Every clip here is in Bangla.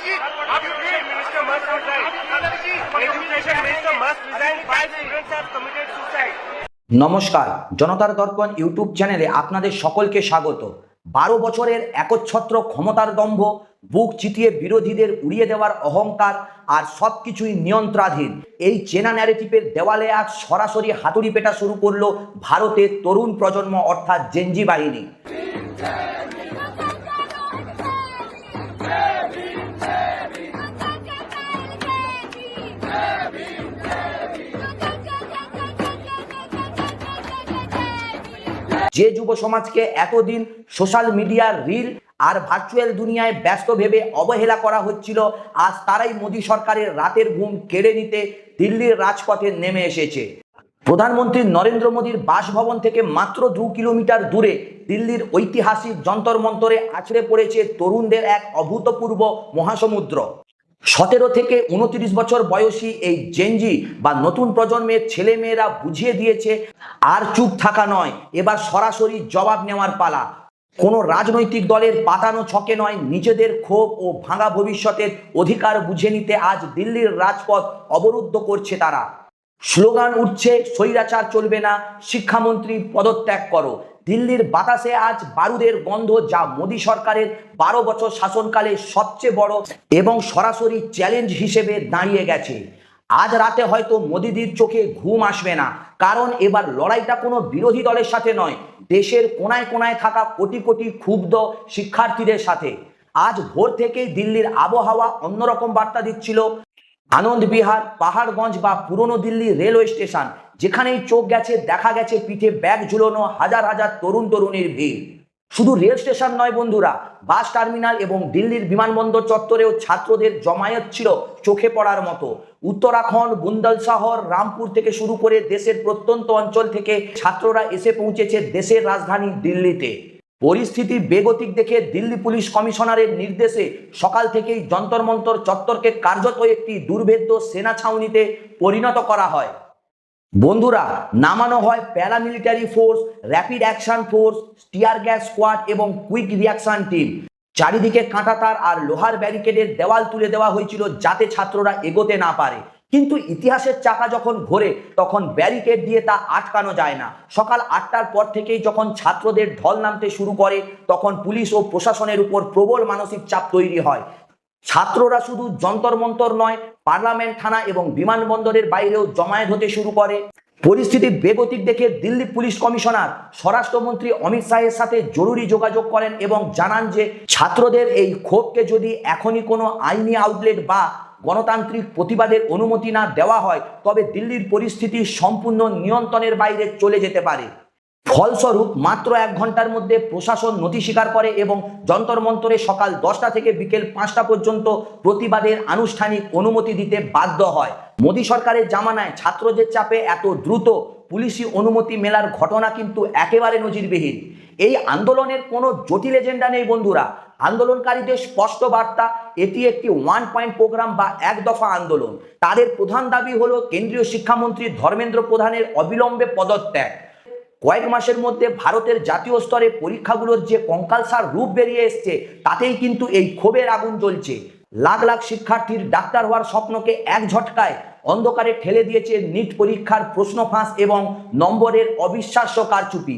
Education minister must resign. Education minister must resign. 5 students have committed suicide. নমস্কার, জনতার দর্পণ ইউটিউব চ্যানেলে আপনাদের সকলকে স্বাগত। 12 বছরের একচ্ছত্র ক্ষমতার দম্ভ, বুক চিতিয়ে বিরোধীদের উড়িয়ে দেওয়ার অহংকার আর সবকিছুই নিয়ন্ত্রণাধীন, এই চেনা ন্যারেটিভের দেওয়ালে আজ সরাসরি হাতুড়ি পেটা শুরু করলো ভারতের তরুণ প্রজন্ম অর্থাৎ জেনজি বাহিনী। যে যুব সমাজকে এতদিন সোশ্যাল মিডিয়ার রিল আর ভার্চুয়াল দুনিয়ায় ব্যস্ত ভেবে অবহেলা করা হচ্ছিল, আজ তারাই মোদী সরকারের রাতের ঘুম কেড়ে নিতে দিল্লির রাজপথে নেমে এসেছে। প্রধানমন্ত্রী নরেন্দ্র মোদীর বাসভবন থেকে মাত্র 2 কিলোমিটার দূরে দিল্লির ঐতিহাসিক যন্তর মন্তরে আছড়ে পড়েছে তরুণদের এক অভূতপূর্ব মহাসমুদ্র। 17 থেকে 29 বছর বয়সী এই জেনজি বা নতুন প্রজন্মের ছেলেমেয়েরা বুঝিয়ে দিয়েছে আর চুপ থাকা নয়, এবার সরাসরি জবাব নেওয়ার পালা। কোনো রাজনৈতিক দলের পাতানো ছকে নয়, নিজেদের ক্ষোভ ও ভাঙা ভবিষ্যতের অধিকার বুঝে নিতে আজ দিল্লির রাজপথ অবরুদ্ধ করছে তারা। স্লোগান উঠছে, স্বৈরাচার চলবে না, শিক্ষামন্ত্রী পদত্যাগ করো। দিল্লির বাতাসে আজ বারুদের গন্ধ, যা মোদী সরকারের 12 বছর শাসনকালে সবচেয়ে বড় এবং সরাসরি চ্যালেঞ্জ হিসেবে দাঁড়িয়ে গেছে। আজ রাতে হয়তো মোদীদের চোখে ঘুম আসবে না, কারণ এবার লড়াইটা কোনো বিরোধী দলের সাথে নয়, দেশের কোনায় কোনায় থাকা কোটি কোটি ক্ষুব্ধ শিক্ষার্থীদের সাথে। আজ ভোর থেকেই দিল্লির আবহাওয়া অন্যরকম বার্তা দিচ্ছিল। আনন্দ বিহার, পাহাড়গঞ্জ বা পুরনো দিল্লি রেলওয়ে স্টেশন, যেখানেই চোখ গেছে দেখা গেছে পিঠে ব্যাগ ঝুলানো হাজার হাজার তরুণ তরুণীর ভিড়। শুধু রেল স্টেশন নয় বন্ধুরা, বাস টার্মিনাল এবং দিল্লির বিমানবন্দর চত্বরেও ছাত্রদের জমায়েত ছিল চোখে পড়ার মতো। উত্তরাখণ্ড, বুন্দলশহর, রামপুর থেকে শুরু করে দেশের প্রত্যন্ত অঞ্চল থেকে ছাত্ররা এসে পৌঁছেছে দেশের রাজধানী দিল্লিতে। পরিস্থিতি বেগতিক দেখে দিল্লি পুলিশ কমিশনারের নির্দেশে সকাল থেকেই যন্তর মন্তর চত্বরকে কার্যত একটি দুর্ভেদ্য সেনা ছাউনিতে পরিণত করা হয়। বন্ধুরা, নামানো হয় paramilitary force, rapid action force, tear gas squad এবং কুইক রিয়াকশন টিম। চারিদিকে কাঁটাতার আর লোহার ব্যারিকেডের দেওয়াল তুলে দেওয়া হয়েছিল যাতে ছাত্ররা এগোতে না পারে। কিন্তু ইতিহাসের চাকা যখন ঘোরে তখন ব্যারিকেড দিয়ে তা আটকানো যায় না। সকাল 8টার পর থেকেই যখন ছাত্রদের ঢল নামতে শুরু করে, তখন পুলিশ ও প্রশাসনের উপর প্রবল মানসিক চাপ তৈরি হয়। ছাত্ররা শুধু যন্তর মন্তর নয়, পার্লামেন্ট, থানা এবং বিমানবন্দরের বাইরেও জমায়েত হতে শুরু করে। পরিস্থিতি বেগতিক দেখে দিল্লি পুলিশ কমিশনার স্বরাষ্ট্রমন্ত্রী অমিত শাহের সাথে জরুরি যোগাযোগ করেন এবং জানান যে ছাত্রদের এই ক্ষোভকে যদি এখনই কোনো আইনি আউটলেট বা গণতান্ত্রিক প্রতিবাদের অনুমতি না দেওয়া হয়, তবে দিল্লির পরিস্থিতি সম্পূর্ণ নিয়ন্ত্রণের বাইরে চলে যেতে পারে। ফলস্বরূপ মাত্র 1 ঘন্টার মধ্যে প্রশাসন নথি স্বীকার করে এবং যন্তর মন্তরে সকাল 10টা থেকে বিকেল 5টা পর্যন্ত প্রতিবাদের আনুষ্ঠানিক অনুমতি দিতে বাধ্য হয়। মোদী সরকারের জামানায় ছাত্রদের চাপে এত দ্রুত পুলিশি অনুমতি মেলার ঘটনা কিন্তু একেবারে নজিরবিহীন। এই আন্দোলনের কোনো জটিল এজেন্ডা নেই বন্ধুরা। আন্দোলনকারীদের স্পষ্ট বার্তা, এটি একটি 1 পয়েন্ট প্রোগ্রাম বা 1 দফা আন্দোলন। তাদের প্রধান দাবি হলো কেন্দ্রীয় শিক্ষামন্ত্রী ধর্মেন্দ্র প্রধানের অবিলম্বে পদত্যাগ। কয়েক মাসের মধ্যে ভারতের জাতীয় স্তরে পরীক্ষাগুলোর যে কঙ্কালসার রূপ বেরিয়ে এসছে, তাতেই কিন্তু এই ক্ষোভের আগুন জ্বলছে। লাখ লাখ শিক্ষার্থীর ডাক্তার হওয়ার স্বপ্নকে এক ঝটকায় অন্ধকারে ঠেলে দিয়েছে নিট পরীক্ষার প্রশ্ন ফাঁস এবং নম্বরের অবিশ্বাস্য কারচুপি।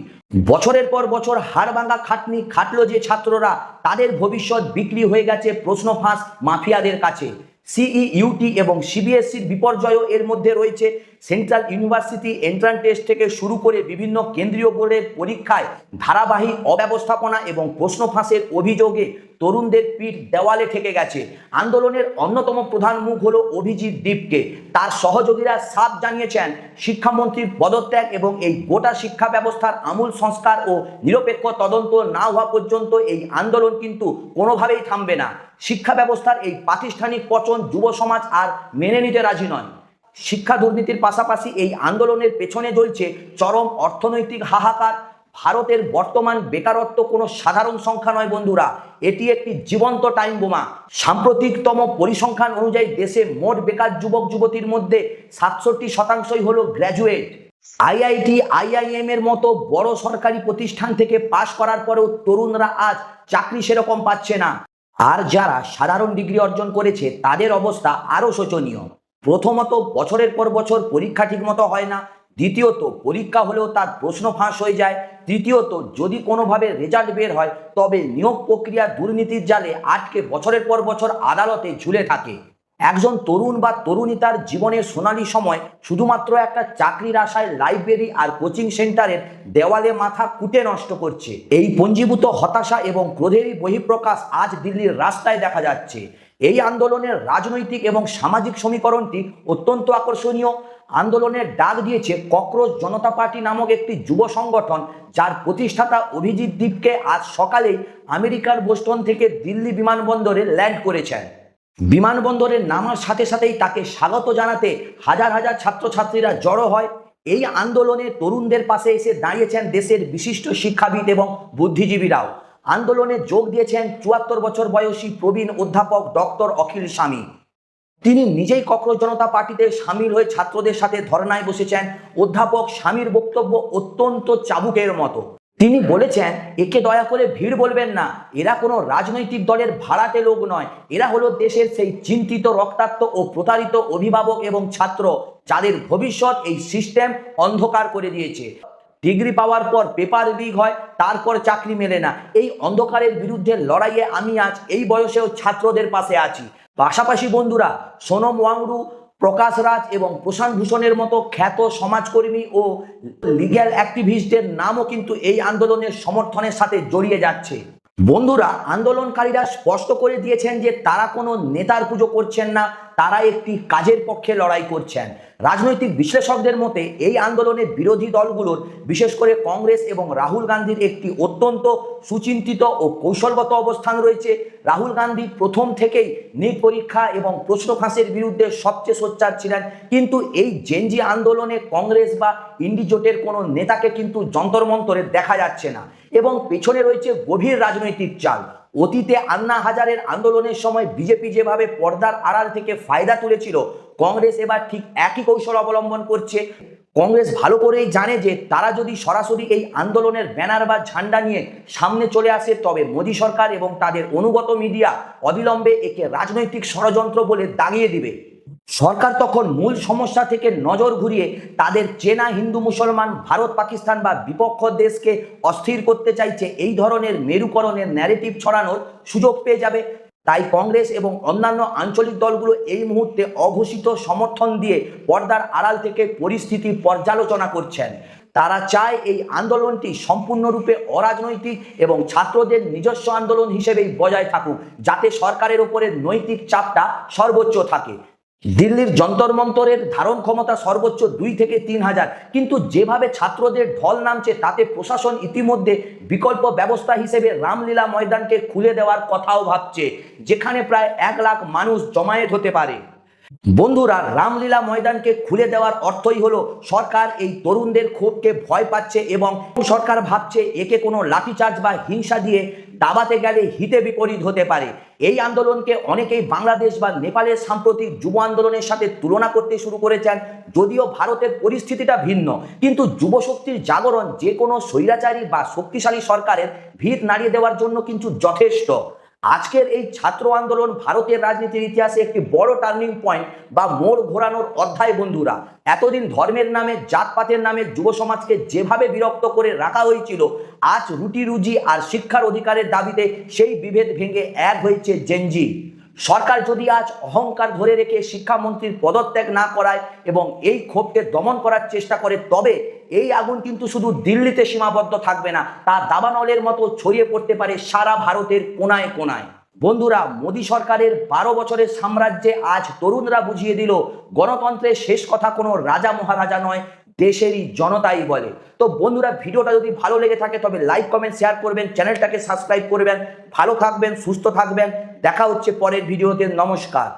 বছরের পর বছর হাড়ভাঙা খাটনি খাটলো যে ছাত্ররা, তাদের ভবিষ্যৎ বিক্রি হয়ে গেছে প্রশ্ন ফাঁস মাফিয়াদের কাছে। সিইউটি এবং সিবিএসসির বিপর্যয়ও এর মধ্যে রয়েছে। সেন্ট্রাল ইউনিভার্সিটি এন্ট্রান্স টেস্ট থেকে শুরু করে বিভিন্ন কেন্দ্রীয় বোর্ডের পরীক্ষায় ধারাবাহিক অব্যবস্থাপনা এবং প্রশ্ন ফাঁসের অভিযোগে তরুণদের পিঠ দেওয়ালে ঠেকে গেছে। আন্দোলনের অন্যতম প্রধান মুখ হলো অভিজিৎ দীপকে। তার সহযোগীরা সাফ জানিয়েছেন শিক্ষামন্ত্রীর পদত্যাগ এবং এই গোটা শিক্ষা ব্যবস্থার আমূল সংস্কার ও নিরপেক্ষ তদন্ত না হওয়া পর্যন্ত এই আন্দোলন কিন্তু কোনোভাবেই থামবে না। শিক্ষা ব্যবস্থার এই প্রাতিষ্ঠানিক পতন যুব সমাজ আর মেনে নিতে রাজি নয়। শিক্ষা দুর্নীতির পাশাপাশি এই আন্দোলনের পেছনে জ্বলছে চরম অর্থনৈতিক হাহাকার। ভারতের বর্তমান বেকারত্ব কোনো সাধারণ সংখ্যা নয় বন্ধুরা, এটি একটি জীবন্ত টাইম বোমা। সাম্প্রতিকতম পরিসংখ্যান অনুযায়ী দেশে মোট বেকার যুবক যুবতীর মধ্যে 67% হলো গ্র্যাজুয়েট। আইআইটি, আইআইএম এর মতো বড় সরকারি প্রতিষ্ঠান থেকে পাশ করার পরেও তরুণরা আজ চাকরি সেরকম পাচ্ছে না। আর যারা সাধারণ ডিগ্রি অর্জন করেছে তাদের অবস্থা আরও শোচনীয়। প্রথমত, বছরের পর বছর পরীক্ষা ঠিকমতো হয় না। দ্বিতীয়ত, পরীক্ষা হলেও তার প্রশ্ন ফাঁস হয়ে যায়। তৃতীয়ত, যদি কোনোভাবে রেজাল্ট বের হয় তবে নিয়োগ প্রক্রিয়া দুর্নীতির জালে আটকে বছরের পর বছর আদালতে ঝুলে থাকে। একজন তরুণ বা তরুণী তার জীবনের সোনালী সময় শুধুমাত্র একটা চাকরির আশায় লাইব্রেরি আর কোচিং সেন্টারের দেওয়ালে মাথা কুটে নষ্ট করছে। এই পঞ্জীভূত হতাশা এবং ক্রোধেরই বহিঃপ্রকাশ আজ দিল্লির রাস্তায় দেখা যাচ্ছে। এই আন্দোলনের রাজনৈতিক এবং সামাজিক সমীকরণটি অত্যন্ত আকর্ষণীয়। আন্দোলনের ডাক দিয়েছে ককরোচ জনতা পার্টি নামক একটি যুব সংগঠন, যার প্রতিষ্ঠাতা অভিজিৎ দীপকে আজ সকালেই আমেরিকার বোস্টন থেকে দিল্লি বিমানবন্দরে ল্যান্ড করেছেন। বিমানবন্দরে নামার সাথে সাথেই তাকে স্বাগত জানাতে হাজার হাজার ছাত্রছাত্রীরা জড়ো হয়। এই আন্দোলনে তরুণদের পাশে এসে দাঁড়িয়েছেন দেশের বিশিষ্ট শিক্ষাবিদ এবং বুদ্ধিজীবীরাও। আন্দোলনে যোগ দিয়েছেন ৭৪ বছর বয়সী প্রবীণ অধ্যাপক ডক্টর অখিল স্বামী। তিনি নিজেই ককরোচ জনতা পার্টিতে সামিল হয়ে ছাত্রদের সাথে ধর্নায় বসেছেন। অধ্যাপক স্বামীর বক্তব্য অত্যন্ত চাবুকের মতো। তিনি বলেছেন, একে দয়া করে ভিড় বলবেন না, এরা কোনো রাজনৈতিক দলের ভাড়াটে লোক নয়, এরা হলো দেশের সেই চিন্তিত, রক্তাক্ত ও প্রতারিত অভিভাবক এবং ছাত্র, যাদের ভবিষ্যৎ এই সিস্টেম অন্ধকার করে দিয়েছে। ডিগ্রি পাওয়ার পর পেপার লিক হয়, তারপর চাকরি মেলে না। এই অন্ধকারের বিরুদ্ধে লড়াইয়ে আমি আজ এই বয়সেও ছাত্রদের পাশে আছি। পাশাপাশি বন্ধুরা, সোনম ওয়াংরু, প্রকাশ রাজ এবং প্রশান্ত ভূষণের মতো খ্যাত সমাজকর্মী ও লিগ্যাল অ্যাক্টিভিস্টদের নামও কিন্তু এই আন্দোলনের সমর্থনের সাথে জড়িয়ে যাচ্ছে। বন্ধুরা, আন্দোলনকারীরা স্পষ্ট করে দিয়েছেন যে তারা কোনো নেতার পুজো করছেন না, তারা একটি কাজের পক্ষে লড়াই করছেন। রাজনৈতিক বিশ্লেষকদের মতে এই আন্দোলনে বিরোধী দলগুলোর, বিশেষ করে কংগ্রেস এবং রাহুল গান্ধীর একটি অত্যন্ত সুচিন্তিত ও কৌশলগত অবস্থান রয়েছে। রাহুল গান্ধী প্রথম থেকেই নিট পরীক্ষা এবং প্রশ্ন ফাঁসের বিরুদ্ধে সবচেয়ে সোচ্চার ছিলেন, কিন্তু এই জেনজি আন্দোলনে কংগ্রেস বা ইন্ডি জোটের কোনো নেতাকে কিন্তু যন্তর মন্তরে দেখা যাচ্ছে না, এবং পেছনে রয়েছে গভীর রাজনৈতিক চাল। অতীতে আন্না হাজারের আন্দোলনের সময় বিজেপি যেভাবে পর্দার আড়াল থেকে ফায়দা তুলেছিল, কংগ্রেস এবার ঠিক একই কৌশল অবলম্বন করছে। কংগ্রেস ভালো করেই জানে যে তারা যদি সরাসরি এই আন্দোলনের ব্যানার বা ঝান্ডা নিয়ে সামনে চলে আসে, তবে মোদী সরকার এবং তাদের অনুগত মিডিয়া অবিলম্বে একে রাজনৈতিক ষড়যন্ত্র বলে দাগিয়ে দিবে। সরকার তখন মূল সমস্যা থেকে নজর ঘুরিয়ে তাদের চেনা হিন্দু মুসলমান, ভারত পাকিস্তান বা বিপক্ষ দেশকে অস্থির করতে চাইছে, এই ধরনের মেরুকরণের ন্যারেটিভ ছড়ানোর সুযোগ পেয়ে যাবে। তাই কংগ্রেস এবং অন্যান্য আঞ্চলিক দলগুলো এই মুহূর্তে অঘোষিত সমর্থন দিয়ে পর্দার আড়াল থেকে পরিস্থিতি পর্যালোচনা করছেন। তারা চায় এই আন্দোলনটি সম্পূর্ণরূপে অরাজনৈতিক এবং ছাত্রদের নিজস্ব আন্দোলন হিসেবেই বজায় থাকুক, যাতে সরকারের উপরে নৈতিক চাপটা সর্বোচ্চ থাকে। দিল্লির যন্তর মন্তরের ধারণ ক্ষমতা সর্বোচ্চ ২ থেকে ৩ হাজার, কিন্তু যেভাবে ছাত্রদের ঢল নামছে তাতে প্রশাসন ইতিমধ্যে বিকল্প ব্যবস্থা হিসেবে রামলীলা ময়দানকে খুলে দেওয়ার কথাও ভাবছে, যেখানে প্রায় ১ লাখ মানুষ জমায়েত হতে পারে। বন্ধুরা, রামলীলা ময়দানকে খুলে দেওয়ার অর্থই হলো সরকার এই তরুণদের ক্ষোভকে ভয় পাচ্ছে এবং সরকার ভাবছে একে কোনো লাঠিচার্জ বা হিংসা দিয়ে দাবাতে গেলে হিতে বিপরীত হতে পারে। এই আন্দোলনকে অনেকেই বাংলাদেশ বা নেপালের সাম্প্রতিক যুব আন্দোলনের সাথে তুলনা করতে শুরু করেছেন। যদিও ভারতের পরিস্থিতিটা ভিন্ন, কিন্তু যুবশক্তির জাগরণ যে কোনো স্বৈরাচারী বা শক্তিশালী সরকারের ভিত নাড়িয়ে দেওয়ার জন্য কিন্তু যথেষ্ট। আজকের এই ছাত্র আন্দোলন ভারতের রাজনীতির ইতিহাসে একটি বড় টার্নিং পয়েন্ট বা মোড় ঘোরানোর অধ্যায়। বন্ধুরা, এতদিন ধর্মের নামে, জাতপাতের নামে যুব সমাজকে যেভাবে বিরক্ত করে রাখা হয়েছিল, আজ রুটি রুজি আর শিক্ষার অধিকারের দাবিতে সেই বিভেদ ভেঙে এক হয়েছে জেনজি। সরকার যদি আজ অহংকার ধরে রেখে শিক্ষামন্ত্রীর পদত্যাগ না করায় এবং এই ক্ষোভকে দমন করার চেষ্টা করে, তবে এই আগুন কিন্তু শুধু দিল্লিতে সীমাবদ্ধ থাকবে না, তা দাবানলের মতো ছড়িয়ে পড়তে পারে সারা ভারতের কোনায় কোনায়। বন্ধুরা, মোদী সরকারের ১২ বছরের সাম্রাজ্যে আজ তরুণরা বুঝিয়ে দিল, গণতন্ত্রের শেষ কথা কোনো রাজা মহারাজা নয়, দেশেরই জনতাই বলে। তো বন্ধুরা, ভিডিওটা যদি ভালো লেগে থাকে তবে লাইক, কমেন্ট, শেয়ার করবেন, চ্যানেলটাকে সাবস্ক্রাইব করবেন। ভালো থাকবেন, সুস্থ থাকবেন, দেখা হচ্ছে পরের ভিডিওতে। নমস্কার।